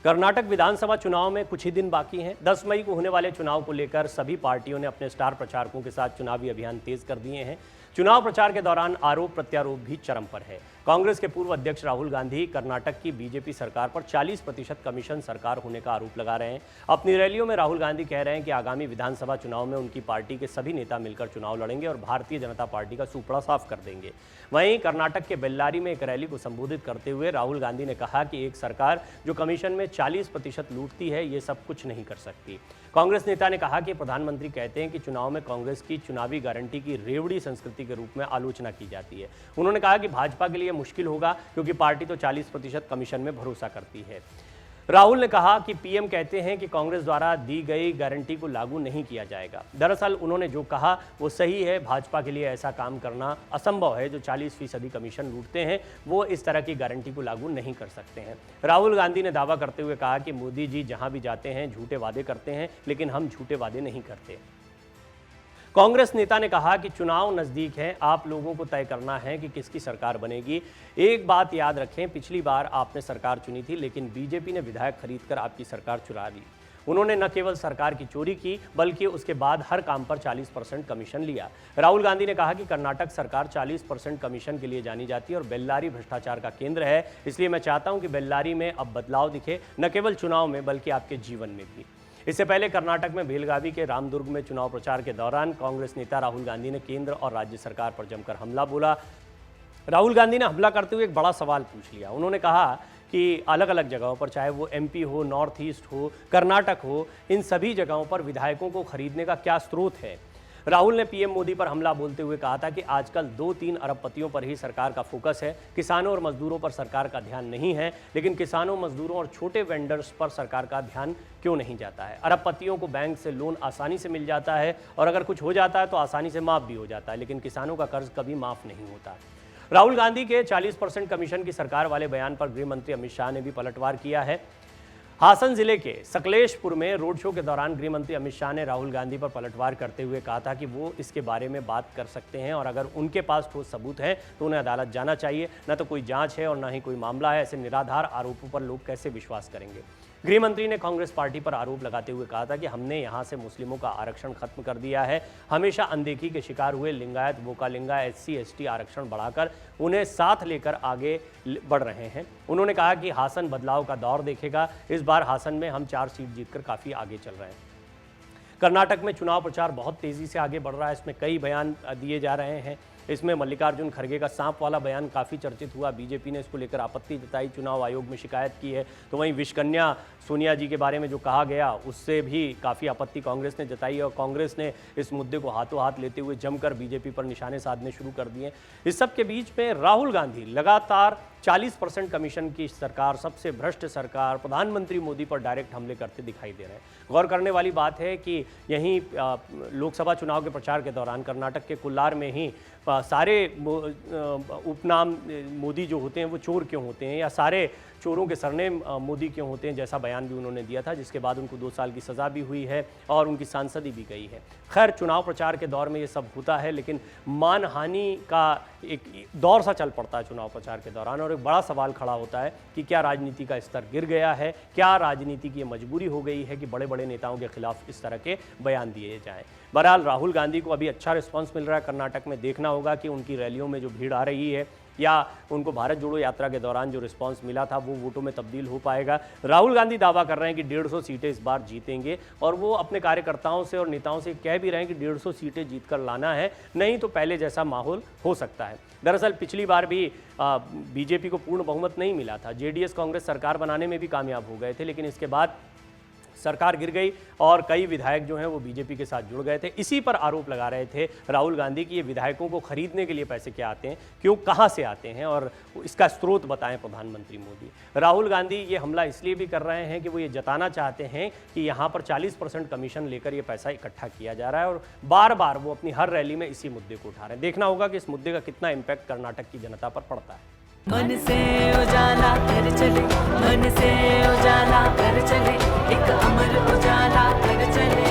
कर्नाटक विधानसभा चुनाव में कुछ ही दिन बाकी हैं। 10 मई को होने वाले चुनाव को लेकर सभी पार्टियों ने अपने स्टार प्रचारकों के साथ चुनावी अभियान तेज कर दिए हैं। चुनाव प्रचार के दौरान आरोप प्रत्यारोप भी चरम पर है। कांग्रेस के पूर्व अध्यक्ष राहुल गांधी कर्नाटक की बीजेपी सरकार पर 40% कमीशन सरकार होने का आरोप लगा रहे हैं। अपनी रैलियों में राहुल गांधी कह रहे हैं कि आगामी विधानसभा चुनाव में उनकी पार्टी के सभी नेता मिलकर चुनाव लड़ेंगे और भारतीय जनता पार्टी का सूपड़ा साफ कर देंगे। वहीं कर्नाटक के बेल्लारी में एक रैली को संबोधित करते हुए राहुल गांधी ने कहा कि एक सरकार जो कमीशन में 40% लूटती है, ये सब कुछ नहीं कर सकती। कांग्रेस नेता ने कहा कि प्रधानमंत्री कहते हैं कि चुनाव में कांग्रेस की चुनावी गारंटी की रेवड़ी संस्कृति के रूप में आलोचना की जाती है। उन्होंने कहा कि भाजपा के लिए मुश्किल होगा क्योंकि पार्टी तो 40% कमीशन में भरोसा करती है। राहुल ने कहा कि पीएम कहते हैं कि कांग्रेस द्वारा दी गई गारंटी को लागू नहीं किया जाएगा। दरअसल उन्होंने जो कहा वो सही है। भाजपा के लिए ऐसा काम करना असंभव है। जो 40% कमीशन लूटते हैं वो इस तरह की गारंटी को लागू नहीं कर सकते हैं। राहुल गांधी ने दावा करते हुए कहा कि मोदी जी जहां भी जाते हैं झूठे वादे करते हैं, लेकिन हम झूठे वादे नहीं करते। कांग्रेस नेता ने कहा कि चुनाव नजदीक है, आप लोगों को तय करना है कि किसकी सरकार बनेगी। एक बात याद रखें, पिछली बार आपने सरकार चुनी थी, लेकिन बीजेपी ने विधायक खरीदकर आपकी सरकार चुरा ली। उन्होंने न केवल सरकार की चोरी की, बल्कि उसके बाद हर काम पर 40% कमीशन लिया। राहुल गांधी ने कहा कि कर्नाटक सरकार 40% कमीशन के लिए जानी जाती है और बेल्लारी भ्रष्टाचार का केंद्र है। इसलिए मैं चाहता हूं कि बेल्लारी में अब बदलाव दिखे, न केवल चुनाव में बल्कि आपके जीवन में भी। इससे पहले कर्नाटक में बेलगावी के रामदुर्ग में चुनाव प्रचार के दौरान कांग्रेस नेता राहुल गांधी ने केंद्र और राज्य सरकार पर जमकर हमला बोला। राहुल गांधी ने हमला करते हुए एक बड़ा सवाल पूछ लिया। उन्होंने कहा कि अलग अलग जगहों पर, चाहे वो एमपी हो, नॉर्थ ईस्ट हो, कर्नाटक हो, इन सभी जगहों पर विधायकों को खरीदने का क्या स्रोत है। राहुल ने पीएम मोदी पर हमला बोलते हुए कहा था कि आजकल 2-3 अरबपतियों पर ही सरकार का फोकस है, किसानों और मजदूरों पर सरकार का ध्यान नहीं है। लेकिन किसानों, मजदूरों और छोटे वेंडर्स पर सरकार का ध्यान क्यों नहीं जाता है। अरबपतियों को बैंक से लोन आसानी से मिल जाता है और अगर कुछ हो जाता है तो आसानी से माफ़ भी हो जाता है, लेकिन किसानों का कर्ज कभी माफ़ नहीं होता। राहुल गांधी के 40% कमीशन की सरकार वाले बयान पर गृह मंत्री अमित शाह ने भी पलटवार किया है। हासन जिले के सकलेशपुर में रोड शो के दौरान गृह मंत्री अमित शाह ने राहुल गांधी पर पलटवार करते हुए कहा था कि वो इसके बारे में बात कर सकते हैं और अगर उनके पास ठोस सबूत है तो उन्हें अदालत जाना चाहिए। न तो कोई जांच है और न ही कोई मामला है। ऐसे निराधार आरोपों पर लोग कैसे विश्वास करेंगे। गृह मंत्री ने कांग्रेस पार्टी पर आरोप लगाते हुए कहा था कि हमने यहां से मुस्लिमों का आरक्षण खत्म कर दिया है। हमेशा अनदेखी के शिकार हुए लिंगायत, वोकालिंगा, SC ST आरक्षण बढ़ाकर उन्हें साथ लेकर आगे बढ़ रहे हैं। उन्होंने कहा कि हासन बदलाव का दौर देखेगा। इस बार हासन में हम 4 सीट जीतकर काफ़ी आगे चल रहे हैं। कर्नाटक में चुनाव प्रचार बहुत तेज़ी से आगे बढ़ रहा है। इसमें कई बयान दिए जा रहे हैं। इसमें मल्लिकार्जुन खड़गे का सांप वाला बयान काफ़ी चर्चित हुआ। बीजेपी ने इसको लेकर आपत्ति जताई, चुनाव आयोग में शिकायत की है। तो वहीं विषकन्या सोनिया जी के बारे में जो कहा गया उससे भी काफ़ी आपत्ति कांग्रेस ने जताई और कांग्रेस ने इस मुद्दे को हाथों हाथ लेते हुए जमकर बीजेपी पर निशाने साधने शुरू कर दिए। इस सब के बीच में राहुल गांधी लगातार 40% कमीशन की सरकार, सबसे भ्रष्ट सरकार, प्रधानमंत्री मोदी पर डायरेक्ट हमले करते दिखाई दे रहे हैं। गौर करने वाली बात है कि यहीं लोकसभा चुनाव के प्रचार के दौरान कर्नाटक के कोल्लार में ही सारे उपनाम मोदी जो होते हैं वो चोर क्यों होते हैं, या सारे चोरों के सरनेम मोदी क्यों होते हैं, जैसा बयान भी उन्होंने दिया था, जिसके बाद उनको 2 साल की सज़ा भी हुई है और उनकी सांसदी भी गई है। खैर, चुनाव प्रचार के दौर में ये सब होता है, लेकिन मानहानि का एक दौर सा चल पड़ता है चुनाव प्रचार के दौरान और एक बड़ा सवाल खड़ा होता है कि क्या राजनीति का स्तर गिर गया है, क्या राजनीति की मजबूरी हो गई है कि बड़े बड़े नेताओं के खिलाफ इस तरह के बयान दिए जाएं। बहरहाल राहुल गांधी को अभी अच्छा रिस्पांस मिल रहा है कर्नाटक में। देखना होगा कि उनकी रैलियों में जो भीड़ आ रही है या उनको भारत जोड़ो यात्रा के दौरान जो रिस्पांस मिला था वो वोटों में तब्दील हो पाएगा। राहुल गांधी दावा कर रहे हैं कि 150 सीटें इस बार जीतेंगे और वो अपने कार्यकर्ताओं से और नेताओं से कह भी रहे हैं कि 150 सीटें जीतकर लाना है, नहीं तो पहले जैसा माहौल हो सकता है। दरअसल पिछली बार भी बीजेपी को पूर्ण बहुमत नहीं मिला था। जेडीएस कांग्रेस सरकार बनाने में भी कामयाब हो गए थे, लेकिन इसके बाद सरकार गिर गई और कई विधायक जो हैं वो बीजेपी के साथ जुड़ गए थे। इसी पर आरोप लगा रहे थे राहुल गांधी कि ये विधायकों को खरीदने के लिए पैसे क्या आते हैं, क्यों, कहां से आते हैं और इसका स्रोत बताएं प्रधानमंत्री मोदी। राहुल गांधी ये हमला इसलिए भी कर रहे हैं कि वो ये जताना चाहते हैं कि यहाँ पर 40% कमीशन लेकर ये पैसा इकट्ठा किया जा रहा है और बार बार वो अपनी हर रैली में इसी मुद्दे को उठा रहे हैं। देखना होगा कि इस मुद्दे का कितना इम्पैक्ट कर्नाटक की जनता पर पड़ता है। मन से उजाला कर चले, मन से उजाला कर चले, एक अमर उजाला कर चले।